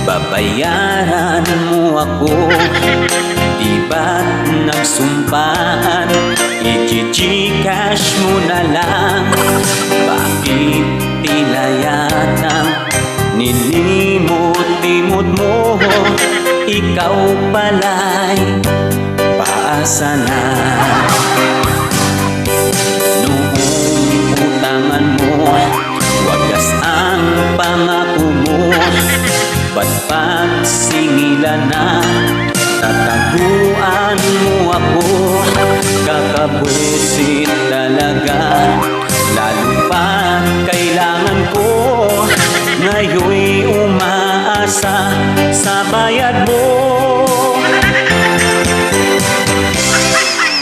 Babayaran mo ako, di ba't nagsumpahan? I-Gcash mo na lang. Bakit tila yatang nilimot-limot mo? Ikaw pala'y paasa na. Noong utangan mo, wagas ang pangako mo. Ba't pagsingilan na tataguan mo ako? Kakabwisit talaga, lalo pa kailangan ko. Ngayon'y umaasa sa bayad mo.